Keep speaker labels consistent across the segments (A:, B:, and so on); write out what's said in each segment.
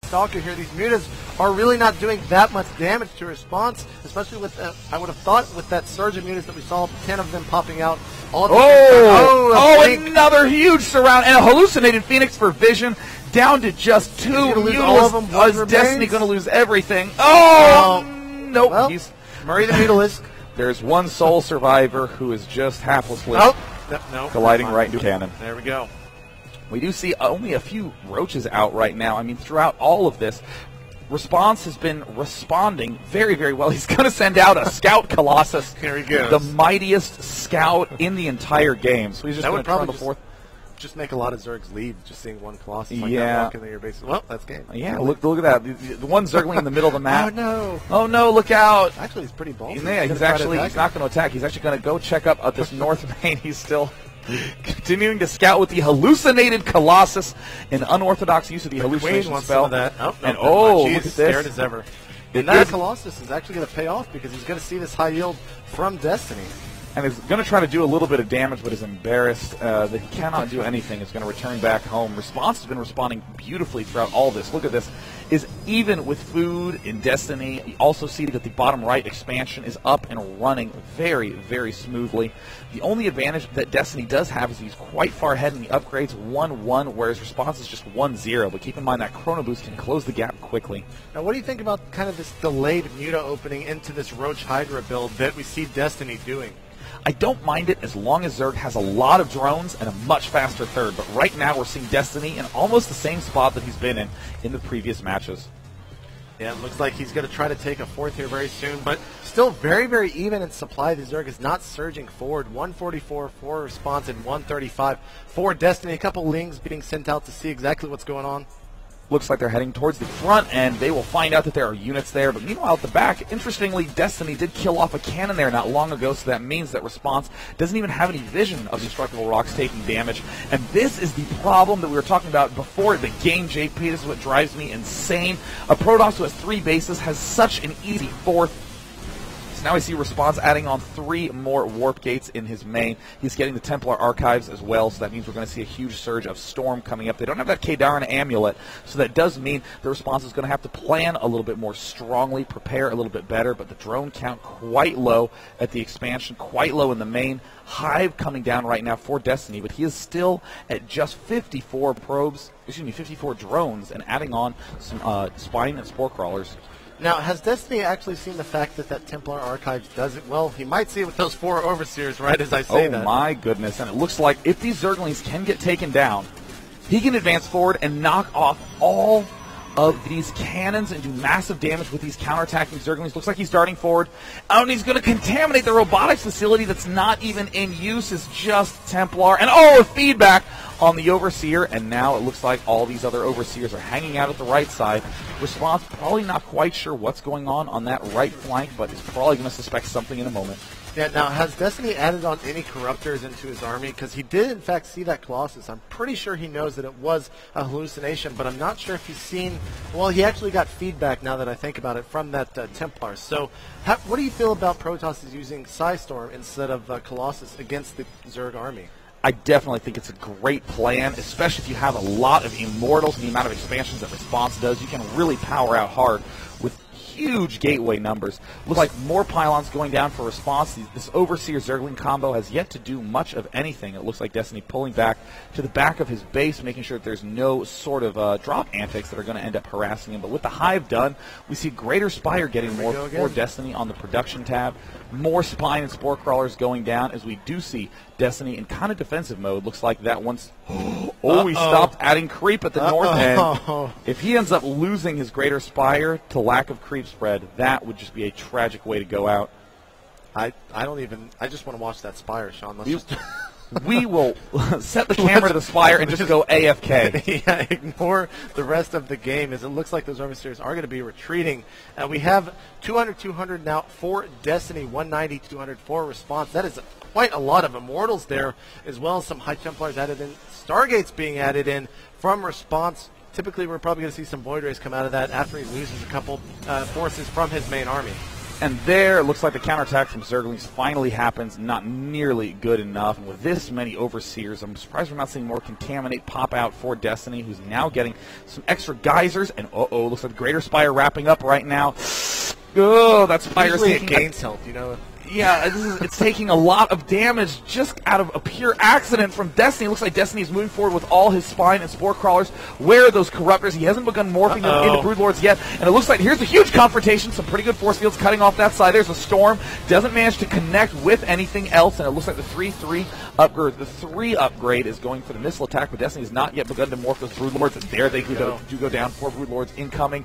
A: Stalker here. These mutas are really not doing that much damage to Response, especially with, I would have thought with that surge of mutas that we saw, 10 of them popping out. All at the same time.
B: Another huge surround, and a hallucinated Phoenix for vision. Down to just 2 mutas. Is Destiny going to lose everything? Nope.
A: Well, he's Murray the Mutalisk.
B: There's one sole survivor who is just haplessly colliding right into cannon.
A: There we go.
B: We do see only a few roaches out right now. I mean, throughout all of this, Response has been responding very, very well. He's going to send out a Scout Colossus.
A: Here he goes.
B: The mightiest scout in the entire game. So he's just going to turn the fourth.
A: Just make a lot of Zergs leave, just seeing one Colossus like that walk into your base. Well, that's game.
B: Yeah, look at that. The one Zergling in the middle of the map.
A: Oh, no.
B: Oh, no, look out.
A: Actually, he's pretty ballsy.
B: Yeah, he's not going to attack. He's actually going to go check up at this north main. He's still continuing to scout with the hallucinated Colossus, an unorthodox use of the hallucination spell.
A: Look at
B: this.
A: Scared as ever. And that Colossus is actually going to pay off because he's going to see this high yield from Destiny.
B: And is going to try to do a little bit of damage, but is embarrassed that he cannot do anything. Is going to return back home. Response has been responding beautifully throughout all this. Look at this. Is even with food in Destiny. You also see that the bottom right expansion is up and running very, very smoothly. The only advantage that Destiny does have is he's quite far ahead in the upgrades, 1-1, whereas Response is just 1-0. But keep in mind that Chrono Boost can close the gap quickly.
A: Now, what do you think about kind of this delayed Muta opening into this Roach Hydra build that we see Destiny doing?
B: I don't mind it as long as Zerg has a lot of drones and a much faster third. But right now we're seeing Destiny in almost the same spot that he's been in the previous matches.
A: Yeah, it looks like he's going to try to take a fourth here very soon, but still very, very even in supply. The Zerg is not surging forward. 144 for Response and 135 for Destiny. A couple Lings being sent out to see exactly what's going on.
B: Looks like they're heading towards the front, and they will find out that there are units there. But meanwhile, at the back, interestingly, Destiny did kill off a cannon there not long ago, so that means that Response doesn't even have any vision of Destructible Rocks taking damage. And this is the problem that we were talking about before the game, JP. This is what drives me insane. A Protoss who has 3 bases has such an easy fourth. So now we see Response adding on 3 more Warp Gates in his main. He's getting the Templar Archives as well, so that means we're going to see a huge surge of Storm coming up. They don't have that Kadarin Amulet, so that does mean the Response is going to have to plan a little bit more strongly, prepare a little bit better, but the drone count quite low at the expansion, quite low in the main. Hive coming down right now for Destiny, but he is still at just 54 drones, and adding on some Spine and Spore Crawlers.
A: Now, has Destiny actually seen the fact that that Templar Archives does it? Well, he might see it with those 4 Overseers, right as I say that.
B: Oh, my goodness. And it looks like if these Zerglings can get taken down, he can advance forward and knock off all of these cannons and do massive damage with these counterattacking Zerglings. Looks like he's darting forward. Oh, and he's going to contaminate the robotics facility that's not even in use. It's just Templar. And, a feedback on the Overseer, and now it looks like all these other Overseers are hanging out at the right side. Response probably not quite sure what's going on that right flank, but is probably going to suspect something in a moment.
A: Yeah, now, has Destiny added on any Corruptors into his army? Because he did, in fact, see that Colossus. I'm pretty sure he knows that it was a hallucination, but I'm not sure if he's seen... Well, he actually got feedback, now that I think about it, from that Templar. So, what do you feel about Protoss is using Psystorm instead of Colossus against the Zerg army?
B: I definitely think it's a great plan, especially if you have a lot of Immortals and the amount of expansions that Response does. You can really power out hard with huge gateway numbers. Looks like more pylons going down for Response. This Overseer Zergling combo has yet to do much of anything. It looks like Destiny pulling back to the back of his base, making sure that there's no sort of drop antics that are going to end up harassing him. But with the Hive done, we see Greater Spire getting more for Destiny on the production tab. More Spine and Spore Crawlers going down as we do see Destiny in kind of defensive mode. Looks like that once... he stopped adding creep at the north end. If he ends up losing his Greater Spire to lack of creep spread, that would just be a tragic way to go out.
A: I just want to watch that Spire, Sean.
B: We will set the camera to the Spire and just go AFK.
A: Yeah, ignore the rest of the game as it looks like those Overseers are going to be retreating. We have 200-200 now for Destiny, 190-200 for Response. That is quite a lot of Immortals there, as well as some High Templars added in. Stargates being added in from Response. Typically, we're probably going to see some Void Rays come out of that after he loses a couple forces from his main army.
B: And there, it looks like the counterattack from Zerglings finally happens. Not nearly good enough. And with this many Overseers, I'm surprised we're not seeing more Contaminate pop out for Destiny, who's now getting some extra geysers. And looks like the Greater Spire wrapping up right now. Oh, that Spire is taking...
A: gains health, you know.
B: Yeah, it's taking a lot of damage just out of a pure accident from Destiny. It looks like Destiny is moving forward with all his Spine and Spore Crawlers. Where are those Corruptors? He hasn't begun morphing them into Broodlords yet. And it looks like here's a huge confrontation. Some pretty good force fields cutting off that side. There's a Storm. Doesn't manage to connect with anything else. And it looks like the 3-3 upgrade. The 3 upgrade is going for the missile attack, but Destiny has not yet begun to morph those Broodlords. And there they do go down. 4 Broodlords incoming.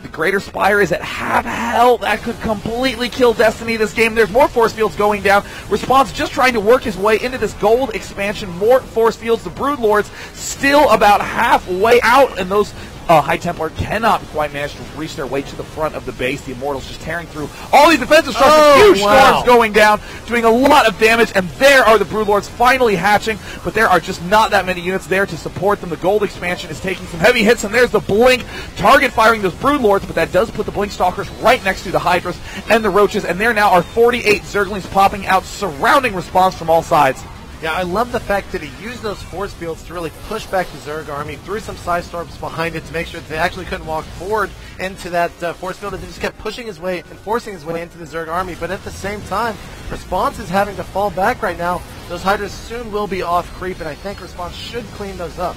B: The Greater Spire is at half health. That could completely kill Destiny this game. There's more force fields going down. Response just trying to work his way into this gold expansion. More force fields. The Broodlords still about halfway out, and those High Templar cannot quite manage to reach their way to the front of the base. The Immortals just tearing through all these defensive structures. Huge storms going down, doing a lot of damage, and there are the Broodlords finally hatching, but there are just not that many units there to support them. The gold expansion is taking some heavy hits, and there's the Blink target firing those Broodlords, but that does put the Blink Stalkers right next to the Hydras and the Roaches, and there now are 48 Zerglings popping out, surrounding Response from all sides.
A: Yeah, I love the fact that he used those force fields to really push back the Zerg army, threw some Psi Storms behind it to make sure that they actually couldn't walk forward into that force field, and then just kept pushing his way and forcing his way into the Zerg army. But at the same time, Response is having to fall back right now. Those Hydras soon will be off creep, and I think Response should clean those up.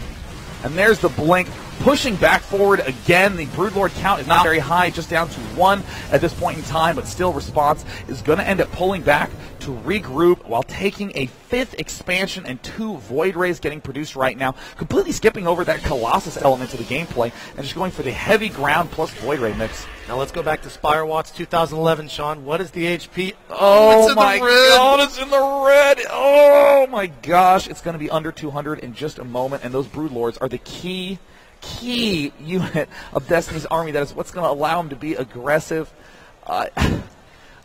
B: And there's the Blink pushing back forward again. The Broodlord count is not very high, just down to 1 at this point in time, but still Response is going to end up pulling back to regroup while taking a 5th expansion and 2 Void Rays getting produced right now, completely skipping over that Colossus element to the gameplay and just going for the heavy ground plus Void Ray mix.
A: Now let's go back to Spire Watts 2011, Sean. What is the HP?
B: Oh my God, it's in the red. Oh my gosh, it's going to be under 200 in just a moment, and those Broodlords are the key unit of Destiny's army. That is what's going to allow him to be aggressive.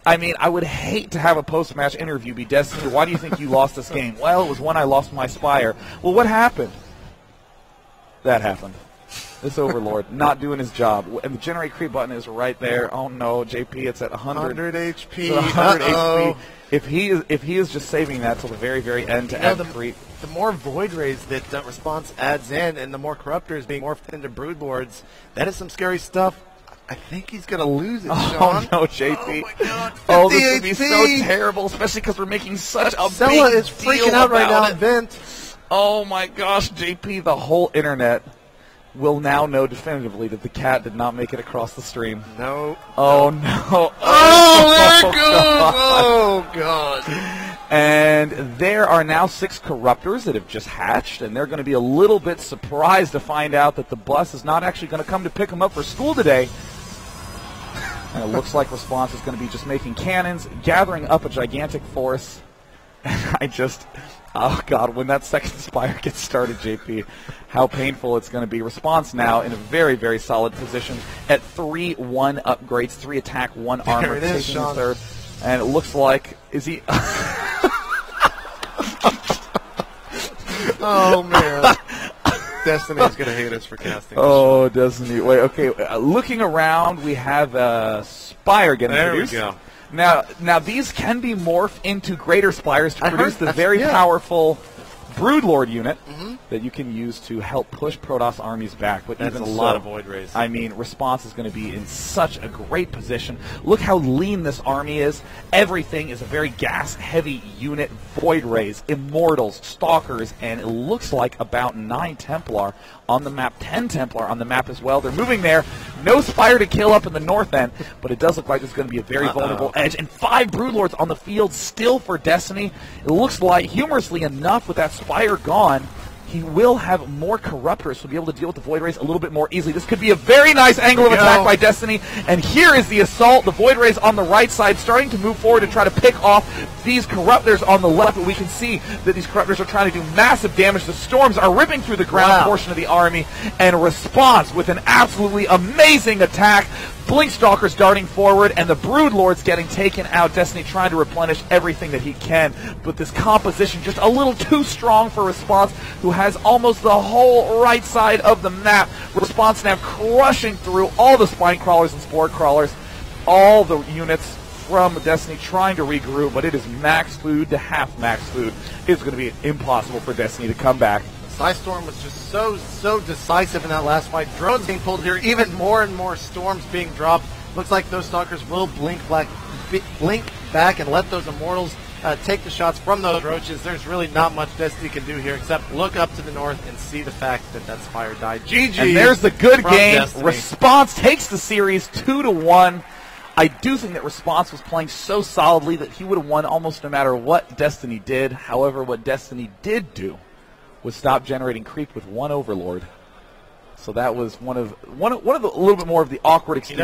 B: I mean, I would hate to have a post-match interview be Destiny. Why do you think you lost this game? Well, it was when I lost my Spire. Well, what happened? That happened. This Overlord not doing his job. And the generate creep button is right there. Oh no, JP, it's at 100
A: HP.
B: 100 HP. If he is just saving that till the very, very end to add creep.
A: The more Void Rays that Response adds in, and the more Corruptors being morphed into Broodlords, that is some scary stuff. I think he's going to lose it, Sean.
B: Oh, no, JP.
A: Oh, my God.
B: Oh, this would be so terrible, especially because we're making such a
A: Sella
B: big
A: is freaking out right now in Vent.
B: Oh, my gosh, JP, the whole internet will now know definitively that the cat did not make it across the stream.
A: No.
B: Oh, no.
A: Oh, there it goes. Oh, God.
B: And there are now 6 Corruptors that have just hatched, and they're going to be a little bit surprised to find out that the bus is not actually going to come to pick them up for school today. And it looks like Response is going to be just making cannons, gathering up a gigantic force. And oh God, when that second Spire gets started, JP, how painful it's going to be. Response now in a very, very solid position at 3-1 upgrades, 3 attack, 1 armor,
A: there it is,
B: taking the
A: Sean.
B: 3rd. And it looks like, is he...
A: Oh, man. Destiny's going to hate us for casting.
B: Oh, Destiny. Wait, okay. Looking around, we have Spire getting produced.
A: There we
B: go. Now these can be morphed into Greater Spires to produce the very powerful Broodlord unit that you can use to help push Protoss armies back. But
A: that's
B: even
A: a lot of Void Rays.
B: I mean, Response is going to be in such a great position. Look how lean this army is. Everything is a very gas-heavy unit. Void Rays, Immortals, Stalkers, and it looks like about 9 Templar on the map, 10 Templar on the map as well. They're moving there. No Spire to kill up in the north end, but it does look like it's going to be a very vulnerable edge. And 5 Broodlords on the field still for Destiny. It looks like, humorously enough, with that Spire gone, he will have more Corruptors, so he'll be able to deal with the Void Rays a little bit more easily. This could be a very nice angle of attack by Destiny. And here is the assault. The Void Rays on the right side starting to move forward to try to pick off these Corruptors on the left. But we can see that these Corruptors are trying to do massive damage. The Storms are ripping through the ground portion of the army. And Response with an absolutely amazing attack. Blink Stalkers darting forward, and the Broodlords getting taken out. Destiny trying to replenish everything that he can, but this composition just a little too strong for Response, who has almost the whole right side of the map. Response now crushing through all the Spine Crawlers and Spore Crawlers. all the units from Destiny trying to regroup, but it is max food to half max food. It's going to be impossible for Destiny to come back.
A: Psystorm was just so decisive in that last fight. Drones being pulled here, even more and more storms being dropped. Looks like those Stalkers will blink back and let those Immortals take the shots from those Roaches. There's really not much Destiny can do here except look up to the north and see the fact that that's Fire died. GG.
B: And there's the good game.
A: Destiny.
B: Response takes the series 2-1. I do think that Response was playing so solidly that he would have won almost no matter what Destiny did. However, what Destiny did do was stop generating creep with one Overlord. So that was one of the a little bit more of the awkward experience.